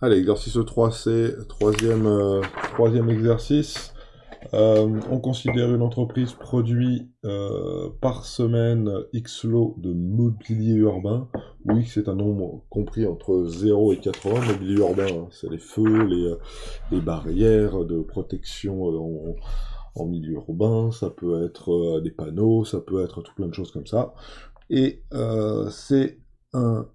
Allez, exercice 3C, troisième exercice. On considère une entreprise produit par semaine X lots de mobilier urbain, où X est un nombre compris entre 0 et 80. Mobilier urbain, hein, c'est les feux, les barrières de protection en milieu urbain, ça peut être des panneaux, ça peut être tout plein de choses comme ça. Et c'est un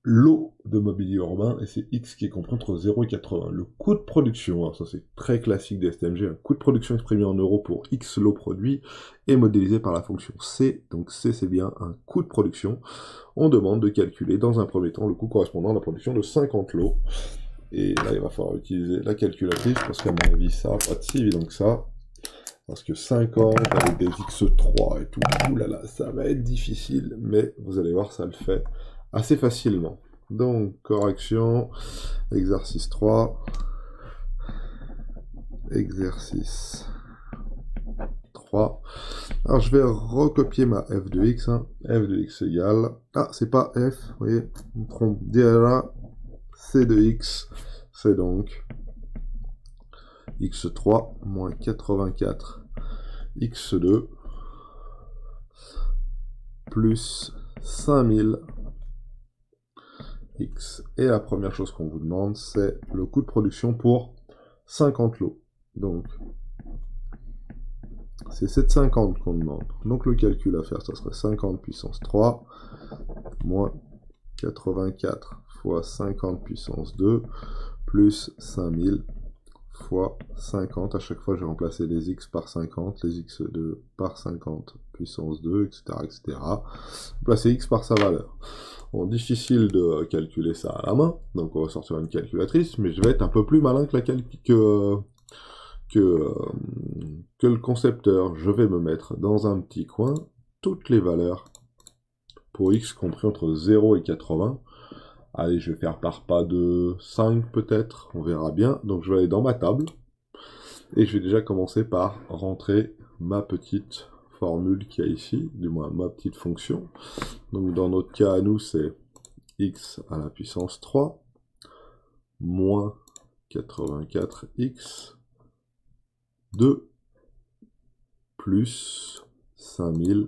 lot de mobilier urbain, et c'est X qui est compris entre 0 et 80. Le coût de production, alors ça c'est très classique des STMG, un coût de production exprimé en euros pour X lots produits est modélisé par la fonction C, donc C c'est bien un coût de production. On demande de calculer dans un premier temps le coût correspondant à la production de 50 lots, et là il va falloir utiliser la calculatrice, parce qu'à mon avis ça va pas être si évident que ça, parce que 50 avec des X3 et tout, oulala, ça va être difficile, mais vous allez voir, ça le fait assez facilement. Donc, correction, exercice 3, exercice 3. Alors, je vais recopier ma f de x, hein. F de x égale... Ah, c'est pas f, vous voyez, on me trompe. Là, c de x, c'est donc x3 moins 84 x2 plus 5000 X. Et la première chose qu'on vous demande, c'est le coût de production pour 50 lots. Donc, c'est 750 qu'on demande. Donc, le calcul à faire, ça serait 50 puissance 3 moins 84 fois 50 puissance 2 plus 5000 fois 50. À chaque fois, j'ai remplacé les x par 50, les x2 par 50 puissance 2, etc., etc. Placer x par sa valeur. Bon, difficile de calculer ça à la main, donc on va sortir une calculatrice, mais je vais être un peu plus malin que, que le concepteur. Je vais me mettre dans un petit coin toutes les valeurs pour x compris entre 0 et 80. Allez, je vais faire par pas de 5 peut-être, on verra bien. Donc je vais aller dans ma table, et je vais déjà commencer par rentrer ma petite formule qu'il y a ici, du moins ma petite fonction. Donc dans notre cas à nous, c'est x à la puissance 3 moins 84x 2 plus 5000x.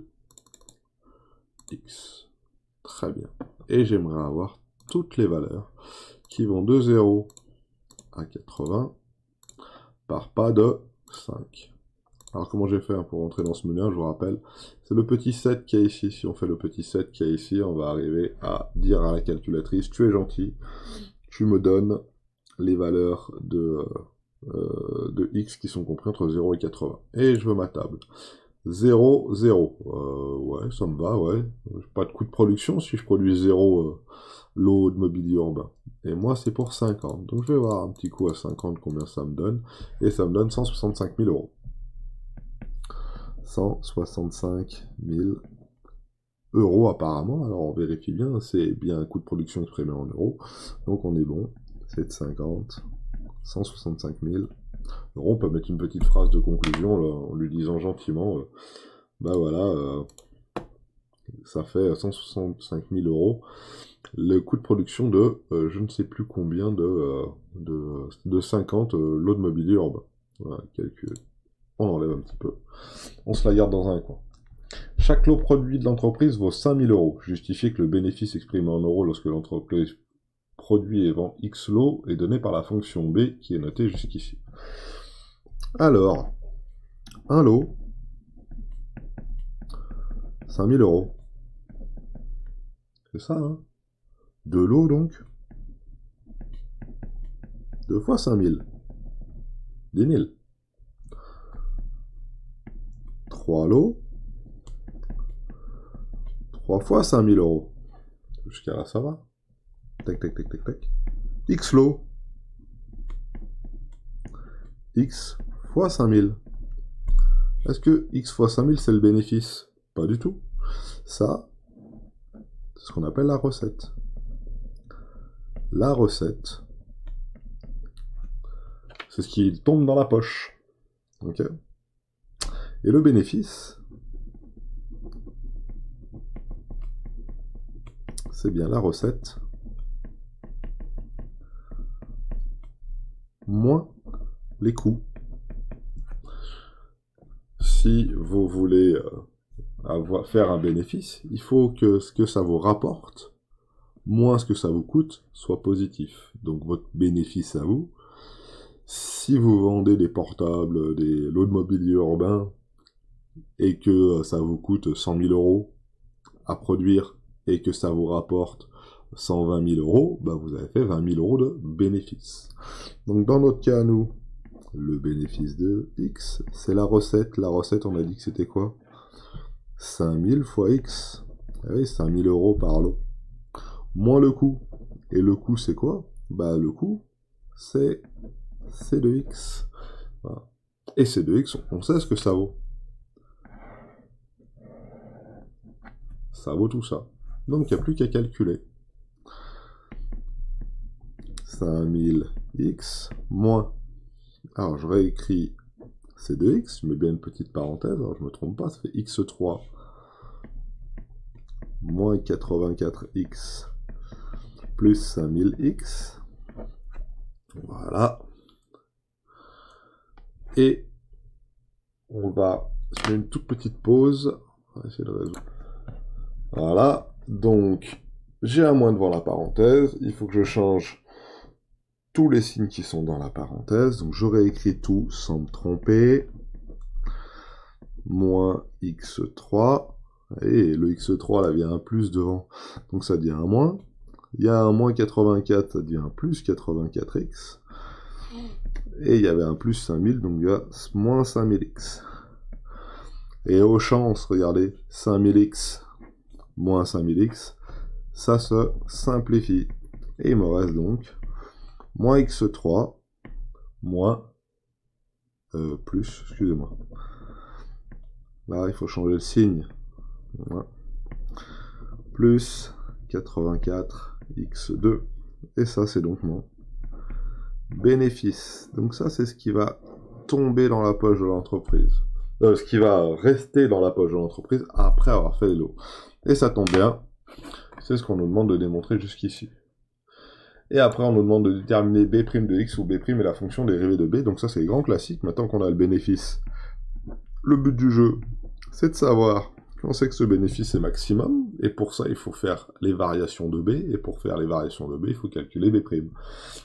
Très bien. Et j'aimerais avoir toutes les valeurs qui vont de 0 à 80 par pas de 5. Alors comment j'ai fait pour rentrer dans ce menu, je vous rappelle, c'est le petit 7 qu'il y a ici. Si on fait le petit 7 qu'il y a ici, on va arriver à dire à la calculatrice, tu es gentil, tu me donnes les valeurs de x qui sont compris entre 0 et 80. Et je veux ma table. 0, 0. Ouais, ça me va, ouais. Pas de coût de production si je produis 0 lot de mobilier urbain. Et moi, c'est pour 50. Donc je vais voir un petit coup à 50 combien ça me donne. Et ça me donne 165 000 euros. 165 000 euros apparemment. Alors on vérifie bien, c'est bien un coût de production exprimé en euros. Donc on est bon. C'est de 50. 165 000 euros. On peut mettre une petite phrase de conclusion là, en lui disant gentiment, bah voilà, ça fait 165 000 euros. Le coût de production de je ne sais plus combien de 50 lots de mobilier urbain. Voilà, calcul. On enlève un petit peu. On se la garde dans un coin. Chaque lot produit de l'entreprise vaut 5 000 euros. Justifiez que le bénéfice exprimé en euros lorsque l'entreprise produit et vend X lots est donné par la fonction B qui est notée jusqu'ici. Alors, un lot, 5 000 euros. C'est ça, hein? Deux lots donc. 2 fois 5 000. 10 000. 3 lots. 3 fois 5 000 euros. Jusqu'à là, ça va. Tac, tac, tac, tac, tac. X lots. X fois 5 000. Est-ce que X fois 5 000, c'est le bénéfice? Pas du tout. Ça, c'est ce qu'on appelle la recette. La recette, c'est ce qui tombe dans la poche. Ok? Et le bénéfice, c'est bien la recette moins les coûts. Si vous voulez faire un bénéfice, il faut que ce que ça vous rapporte, moins ce que ça vous coûte, soit positif. Donc votre bénéfice à vous, si vous vendez des portables, des lots de mobilier urbain, et que ça vous coûte 100 000 € à produire, et que ça vous rapporte 120 000 €, bah vous avez fait 20 000 € de bénéfice. Donc dans notre cas, nous, le bénéfice de X, c'est la recette. La recette, on a dit que c'était quoi? 5000 fois X. Ah oui, 5000 € par lot. Moins le coût. Et le coût, c'est quoi? Bah le coût, c'est C2X. Voilà. Et C2X, on sait ce que ça vaut. Ça vaut tout ça. Donc, il n'y a plus qu'à calculer. 5000X moins... Alors, je réécris C2X, je mets bien une petite parenthèse, alors je ne me trompe pas, ça fait X3 moins 84X plus 5000X. Voilà. Et on va... Je mets une toute petite pause. On va essayer de résoudre. Voilà. Donc, j'ai un moins devant la parenthèse. Il faut que je change tous les signes qui sont dans la parenthèse. Donc, j'aurais écrit tout sans me tromper. Moins X3. Et le X3, là, il y a un plus devant. Donc, ça devient un moins. Il y a un moins 84, ça devient un plus 84X. Et il y avait un plus 5000, donc il y a moins 5000X. Et aux chances, regardez, 5000X moins 5000X, ça se simplifie. Et il me reste donc moins X3 moins plus, excusez-moi. Là, il faut changer le signe. Voilà. Plus 84X2. Et ça, c'est donc mon bénéfice. Donc ça, c'est ce qui va tomber dans la poche de l'entreprise. Ce qui va rester dans la poche de l'entreprise après avoir fait les lots. Et ça tombe bien, c'est ce qu'on nous demande de démontrer jusqu'ici. Et après, on nous demande de déterminer B' de X, où B' est la fonction dérivée de B. Donc ça, c'est les grands classiques. Maintenant qu'on a le bénéfice, le but du jeu, c'est de savoir quand c'est que ce bénéfice est maximum. Et pour ça, il faut faire les variations de B. Et pour faire les variations de B, il faut calculer B'.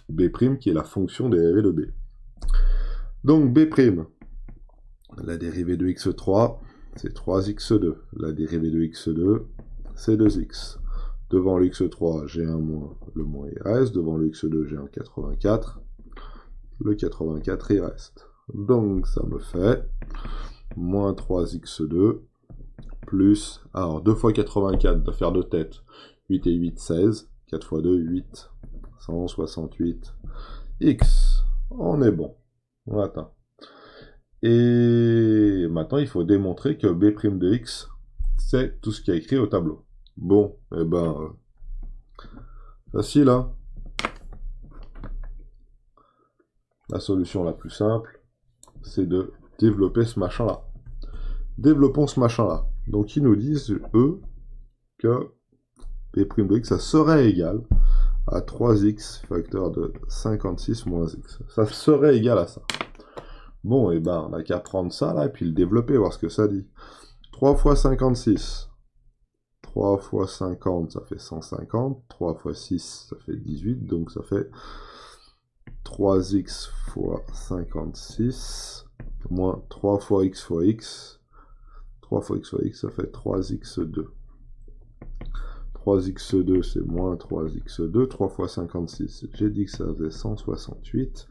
B' qui est la fonction dérivée de B. Donc B', la dérivée de X3, c'est 3X2. La dérivée de X2, c'est 2X. Devant le X3, j'ai un moins, le moins il reste. Devant le X2, j'ai un 84. Le 84, il reste. Donc, ça me fait moins 3X2 plus... Alors, 2 fois 84, de faire de tête. 8 et 8, 16. 4 fois 2, 8. 168. X. On est bon. On atteint. Et maintenant, il faut démontrer que B' de X, c'est tout ce qui est écrit au tableau. Bon, eh ben, facile, hein. La solution la plus simple, c'est de développer ce machin-là. Développons ce machin-là. Donc, ils nous disent, eux, que B' de X, ça serait égal à 3X facteur de 56 moins X. Ça serait égal à ça. Bon, eh ben, on n'a qu'à prendre ça, là, et puis le développer, voir ce que ça dit. 3 fois 56. 3 fois 50, ça fait 150. 3 fois 6, ça fait 18. Donc, ça fait 3x fois 56. Moins 3 fois x fois x. 3 fois x fois x, ça fait 3x2. 3x2, c'est moins 3x2. 3 fois 56, j'ai dit que ça faisait 168.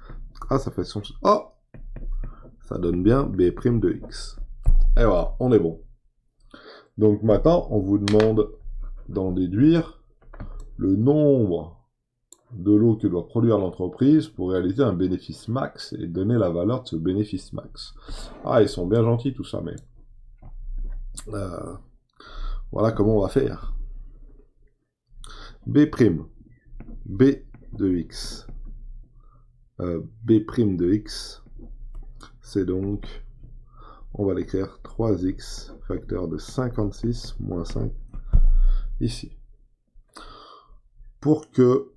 Ah, ça fait 100... Oh! Ça donne bien B' de X. Et voilà, on est bon. Donc maintenant, on vous demande d'en déduire le nombre de lots que doit produire l'entreprise pour réaliser un bénéfice max et donner la valeur de ce bénéfice max. Ah, ils sont bien gentils tout ça, mais... voilà comment on va faire. B'. B de X. B' de X. C'est donc, on va l'écrire 3x facteur de 56 moins 5 ici. Pour que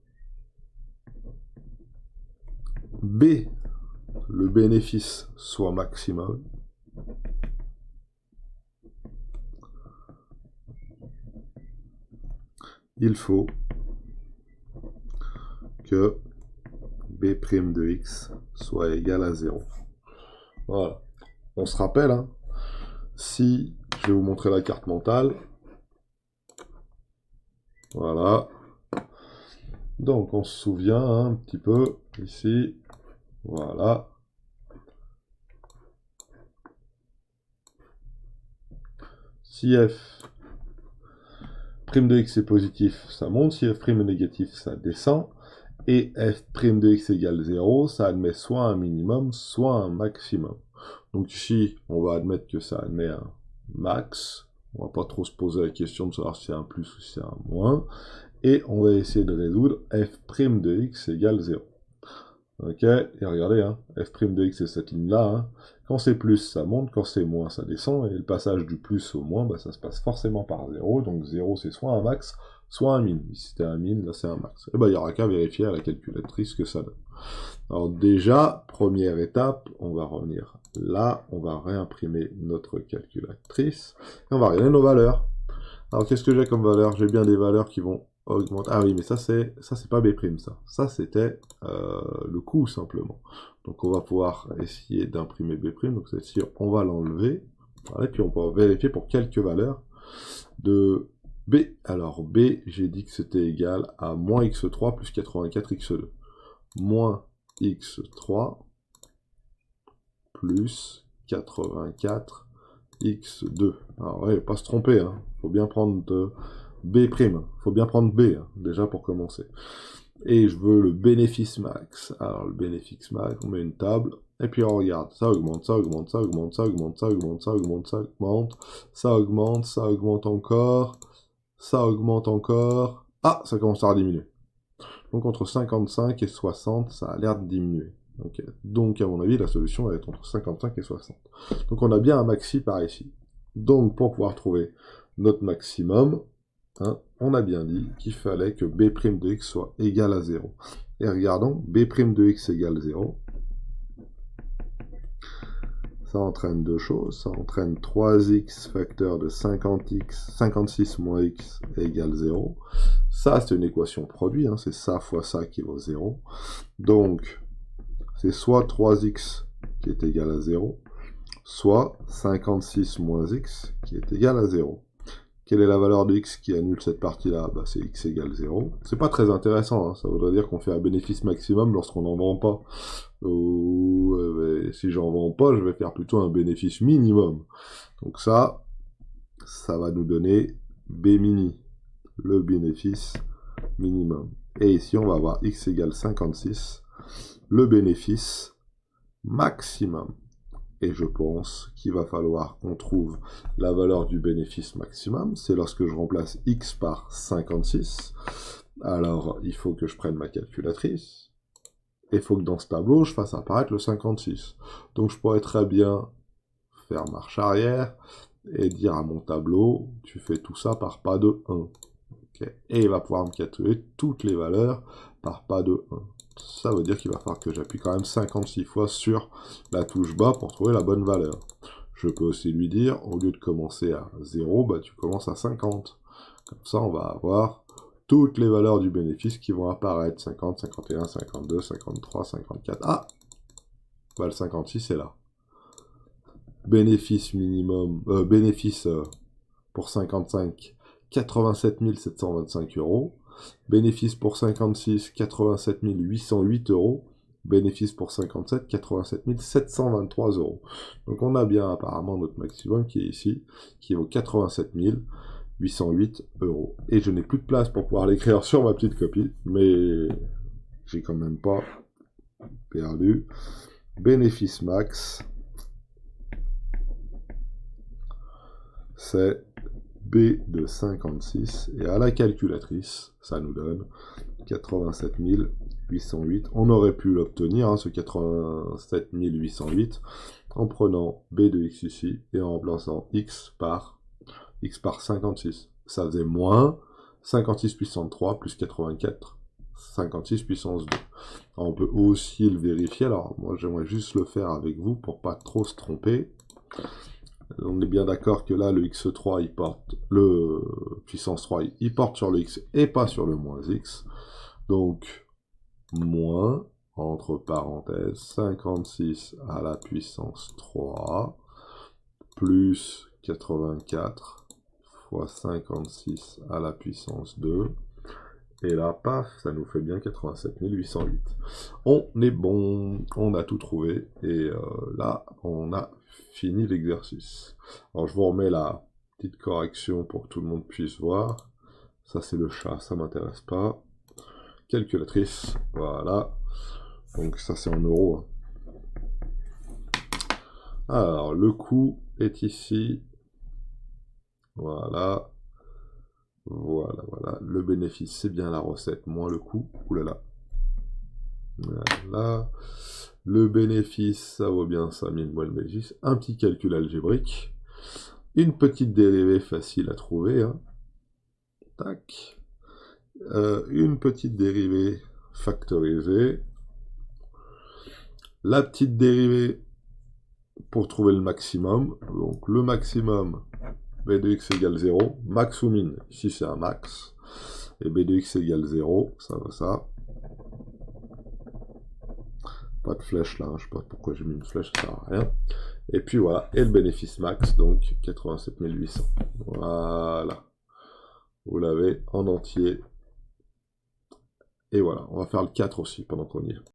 B, le bénéfice, soit maximum, il faut que B' de x soit égal à 0. Voilà. On se rappelle, hein, si je vais vous montrer la carte mentale. Voilà. Donc on se souvient hein, un petit peu ici. Voilà. Si f' de x est positif, ça monte. Si f' est négatif, ça descend. Et f' de x égale 0, ça admet soit un minimum, soit un maximum. Donc ici, on va admettre que ça admet un max. On va pas trop se poser la question de savoir si c'est un plus ou si c'est un moins. Et on va essayer de résoudre f' de x égale 0. Ok, et regardez, hein, f' de x c'est cette ligne-là. Hein. Quand c'est plus, ça monte, quand c'est moins, ça descend. Et le passage du plus au moins, bah, ça se passe forcément par 0. Donc 0, c'est soit un max, soit un min. Si c'était un min, là c'est un max. Et bah, il n'y aura qu'à vérifier à la calculatrice ce que ça donne. Alors déjà, première étape, on va revenir là, on va réimprimer notre calculatrice, et on va regarder nos valeurs. Alors qu'est-ce que j'ai comme valeur? J'ai bien des valeurs qui vont augmenter. Ah oui, mais ça c'est pas B', ça. Ça c'était le coût simplement. Donc on va pouvoir essayer d'imprimer B', donc c'est-à-dire on va l'enlever, voilà, et puis on va vérifier pour quelques valeurs de B. Alors B, j'ai dit que c'était égal à moins x3 plus 84x2. Moins x3 plus 84x2. Alors ouais, pas se tromper, hein. Faut bien prendre B', faut bien prendre B, hein, déjà pour commencer. Et je veux le bénéfice max. Alors le bénéfice max, on met une table, et puis on regarde, ça augmente, ça augmente, ça augmente, ça augmente, ça augmente, ça augmente, ça augmente, ça augmente, ça augmente encore, ça augmente encore. Ah, ça commence à diminuer. Donc entre 55 et 60, ça a l'air de diminuer. Okay. Donc à mon avis, la solution va être entre 55 et 60. Donc on a bien un maxi par ici. Donc pour pouvoir trouver notre maximum, hein, on a bien dit qu'il fallait que B' de x soit égal à 0. Et regardons, B' de x égale 0. Ça entraîne deux choses. Ça entraîne 3x facteur de 56 moins x égale 0. Ça, c'est une équation produit. Hein, c'est ça fois ça qui vaut 0. Donc, c'est soit 3x qui est égal à 0, soit 56 moins x qui est égal à 0. Quelle est la valeur de x qui annule cette partie-là? Bah, c'est x égale 0. C'est pas très intéressant, hein. Ça voudrait dire qu'on fait un bénéfice maximum lorsqu'on n'en vend pas. Ou si j'en vends pas, je vais faire plutôt un bénéfice minimum. Donc ça va nous donner B mini, le bénéfice minimum. Et ici, on va avoir x égale 56, le bénéfice maximum. Et je pense qu'il va falloir qu'on trouve la valeur du bénéfice maximum. C'est lorsque je remplace x par 56. Alors, il faut que je prenne ma calculatrice. Et il faut que dans ce tableau, je fasse apparaître le 56. Donc, je pourrais très bien faire marche arrière et dire à mon tableau, tu fais tout ça par pas de 1. Okay. Et il va pouvoir me calculer toutes les valeurs par pas de 1. Ça veut dire qu'il va falloir que j'appuie quand même 56 fois sur la touche bas pour trouver la bonne valeur. Je peux aussi lui dire, au lieu de commencer à 0, bah, tu commences à 50. Comme ça, on va avoir toutes les valeurs du bénéfice qui vont apparaître. 50, 51, 52, 53, 54. Ah, bah, le 56 est là. Bénéfice minimum, bénéfice pour 55, 87 725 €. Bénéfice pour 56, 87 808 €. Bénéfice pour 57, 87 723 €. Donc on a bien apparemment notre maximum qui est ici, qui vaut 87 808 €. Et je n'ai plus de place pour pouvoir l'écrire sur ma petite copie, mais j'ai quand même pas perdu. Bénéfice max, c'est B de 56, et à la calculatrice, ça nous donne 87 808. On aurait pu l'obtenir, hein, ce 87 808, en prenant B de x ici, et en remplaçant x par 56. Ça faisait moins 56 puissance 3 plus 84, 56 puissance 2. Alors, on peut aussi le vérifier. Alors, moi, j'aimerais juste le faire avec vous pour pas trop se tromper. On est bien d'accord que là, le x3, il porte le puissance 3, il porte sur le x et pas sur le moins x. Donc, moins, entre parenthèses, 56 à la puissance 3, plus 84 fois 56 à la puissance 2. Et là, paf, ça nous fait bien 87 808. On est bon, on a tout trouvé. Et là, on a fini l'exercice. Alors, je vous remets la petite correction pour que tout le monde puisse voir. Ça, c'est le chat, ça m'intéresse pas. Calculatrice, voilà. Donc, ça, c'est en euros. Alors, le coût est ici. Voilà. Voilà, voilà. Le bénéfice, c'est bien la recette, moins le coût. Ouh là là. Voilà. Le bénéfice, ça vaut bien 5000 moins le bénéfice. Un petit calcul algébrique. Une petite dérivée facile à trouver. Hein. Tac. Une petite dérivée factorisée. La petite dérivée pour trouver le maximum. Donc le maximum, b de x égale 0. Max ou min, ici c'est un max. Et b de x égale 0, ça va ça. Pas de flèche là, hein. Je sais pas pourquoi j'ai mis une flèche, ça sert à rien. Et puis voilà, et le bénéfice max, donc 87 800. Voilà. Vous l'avez en entier. Et voilà, on va faire le 4 aussi pendant qu'on y est.